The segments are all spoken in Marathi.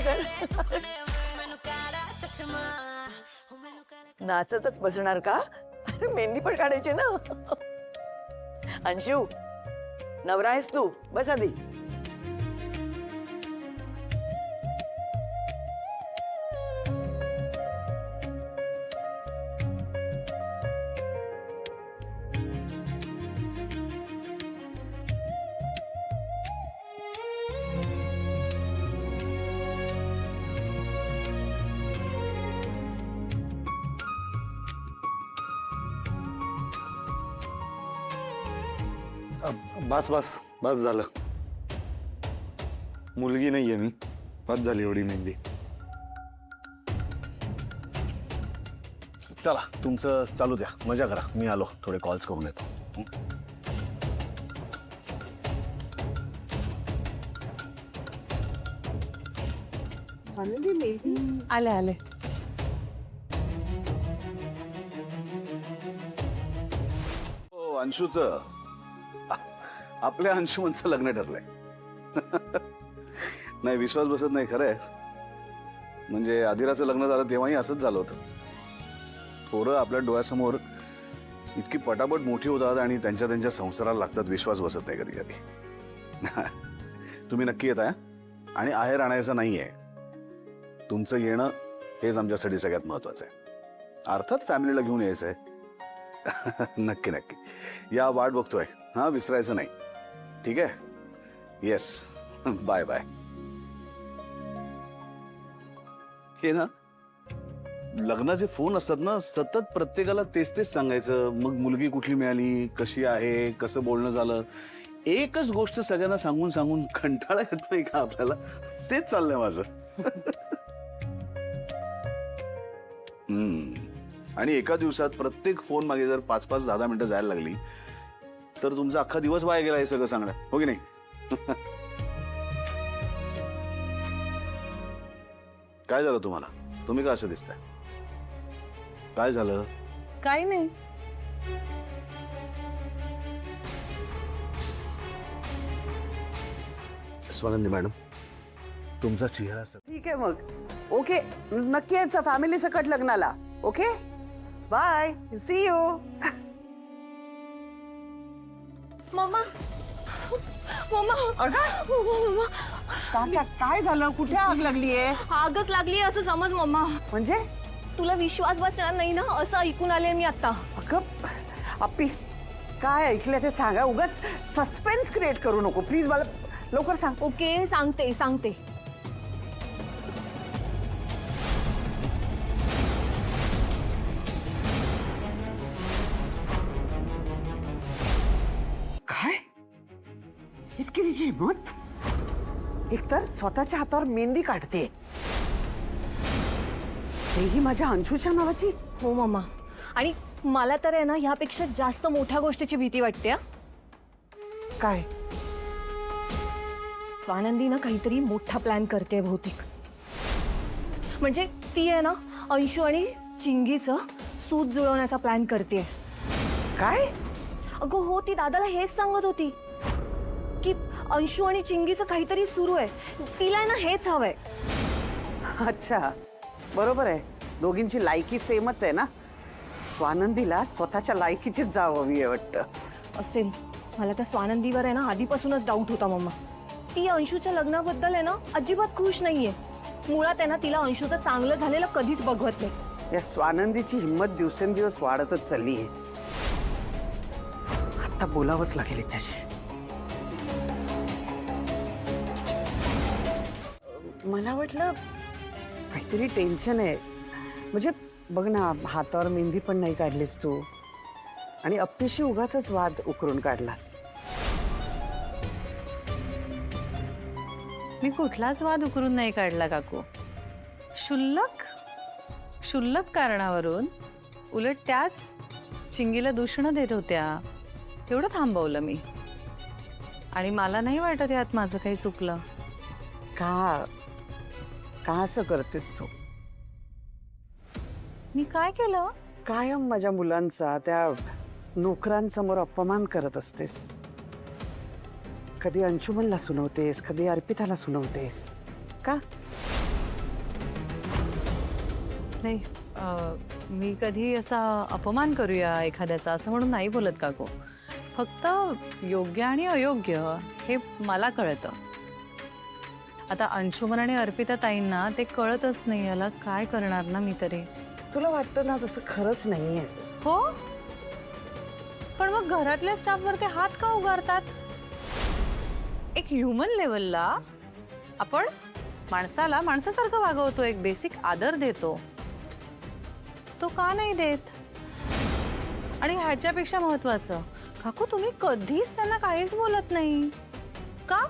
कर. नाचतच बसणार का? मेहंदी पण काढायची ना. अंशू, नवरा आहेस तू, बस आधी. बस बस बस झालं. मुलगी नाहीये मी, बस झाली एवढी मेहंदी. चला तुमचं चालू द्या, मजा करा. मी आलो, थोडे कॉल्स करून येतो. आले आले. हो, अंशूचं, आपल्या अंशुमनचं लग्न ठरलंय. नाही विश्वास बसत नाही खरंय. म्हणजे आदिराचं लग्न झालं तेव्हाही असंच झालं होतं. पोरं आपल्या डोळ्यासमोर इतकी पटापट मोठी होतात आणि त्यांच्या त्यांच्या संसाराला लागतात, विश्वास बसत नाही कधी कधी. तुम्ही नक्की येताय आणि आहेर आणायचं नाहीये. तुमचं येणं हेच आमच्यासाठी सगळ्यात महत्वाचं आहे. अर्थात फॅमिलीला घेऊन यायचंय. नक्की नक्की या, वाट बघतोय. हा, विसरायचं नाही. ठीक आहे. Yes, bye bye. हे ना, लग्नाचे फोन असतात ना, सतत प्रत्येकाला तेच तेच सांगायचं. मग मुलगी कुठली मिळाली, कशी आहे, कसं बोलणं झालं, एकच गोष्ट सगळ्यांना सांगून सांगून कंटाळा येत नाही का आपल्याला? तेच चाललंय माझं. आणि एका दिवसात प्रत्येक फोन मागे जर 5-5, 10-10 मिनिटं जायला लागली तर तुमचा अख्खा दिवस वाया गेला हे सगळं सांगणं, हो की नाही? काय झालं तुम्हाला? तुम्ही का असं दिसताय? काय झालं? काही नाही. स्वानंदी मॅडम, तुमचा चेहरा ठीक आहे मग. ओके, नक्की यायचं फॅमिली सकट लग्नाला. Okay, bye, see you. मम्मा, मम्मा, मम्मा, काय झालं? कुठे आग लागलीये? आगच लागली असं समज मम्मा. म्हणजे तुला विश्वास बसणार नाही ना असं ऐकून आले मी आता. अगं अप्पी, काय ऐकलं ते सांगा. उगाच सस्पेन्स क्रिएट करू नको प्लीज. मला लवकर सांग. ओके, सांगते सांगते. काय इतकी तिची हिंमत? एकतर स्वतःच्या हातावर मेहंदी काढते, तेही माझ्या अंशूच्या नावाची. हो मम्मा, आणि मला तर आहे ना ह्यापेक्षा जास्त मोठ्या गोष्टीची भीती वाटते. हा, काय? स्वानंदी ना काहीतरी मोठा प्लॅन करते बहुतेक. म्हणजे ती आहे ना अंशू आणि चिंगीचं सूत जुळवण्याचा प्लॅन करते. काय? अगं हो, ती दादाला हेच सांगत होती की अंशू आणि चिंगीचं काहीतरी सुरू आहे. तिला आहे ना हेच हवंय. अच्छा, बरोबर आहे. दोघींची लायकी सेमच आहे ना. स्वानंदीला स्वतःच्या लायकीचीच जाव हवी आहे वाटतं. असेल. मला त्या स्वानंदीवर आहे ना आधीपासूनच डाऊट होता मम्मा. ती अंशूच्या लग्नाबद्दल आहे ना अजिबात खुश नाहीये. मुळात आहे ना तिला अंशूचं चांगलं झालेलं कधीच बघवत नाही. या स्वानंदीची हिंमत दिवसेंदिवस वाढतच चालली आहे. आता बोलावंच लागेल हिच्याशी. मला वाटलं काहीतरी टेन्शन आहे. म्हणजे बघ ना, हातावर मेहंदी पण नाही काढलीस तू आणि अप्पीशी उगाचच वाद उकरून काढलास. मी कुठलाच वाद उकरून नाही काढला काकू. क्षुल्लक कारणावरून उलट त्याच चिंगीला दूषणं देत होत्या, तेवढं थांबवलं मी. आणि मला नाही वाटत यात माझं काही चुकलं. का असं करतेस तू? मी काय केलं? कायम माझ्या मुलांचा, त्या नोकरांसमोर अपमान करत असतेस. कधी अंशुमनला सुनवतेस, कधी अर्पिताला सुनवतेस. का? नाही मी कधी असा अपमान करूया एखाद्याचा असं म्हणून नाही बोलत काकू. फक्त योग्य आणि अयोग्य हे मला कळतं. आता अंशुमन आणि अर्पिता ताईंना ते कळतच नाही. याला काय करणार ना मी तरी. तुला वाटतं ना तसं खरंच नाहीये. हो पण मग घरातल्या स्टाफवर ते हात का उगारतात? एक ह्युमन लेवलला आपण माणसाला माणसासारखं वागवतो, एक बेसिक आदर देतो, तो का नाही देत? आणि ह्याच्यापेक्षा महत्वाचं काकू तुम्ही कधीच त्यांना काहीच बोलत नाही का?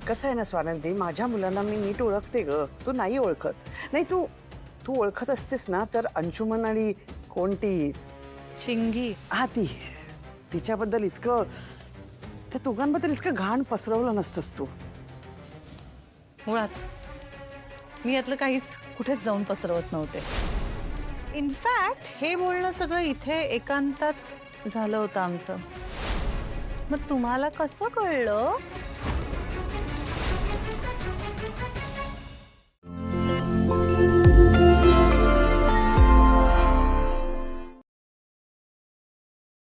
कसं आहे ना स्वानंदी, माझ्या मुलांना मी नीट ओळखते ग, तू नाही ओळखत. नाही तू तू ओळखत असतेस ना तर अंशुमन आणि कोणती चिंगी हा तिच्याबद्दल इतकं, त्या दोघांबद्दल इतकं घाण पसरवलं नसतंस तू. मुळात मी यातलं काहीच कुठेच जाऊन पसरवत नव्हते. इनफॅक्ट हे बोलणं सगळं इथे एकांतात झालं होतं आमचं. मग तुम्हाला कसं कळलं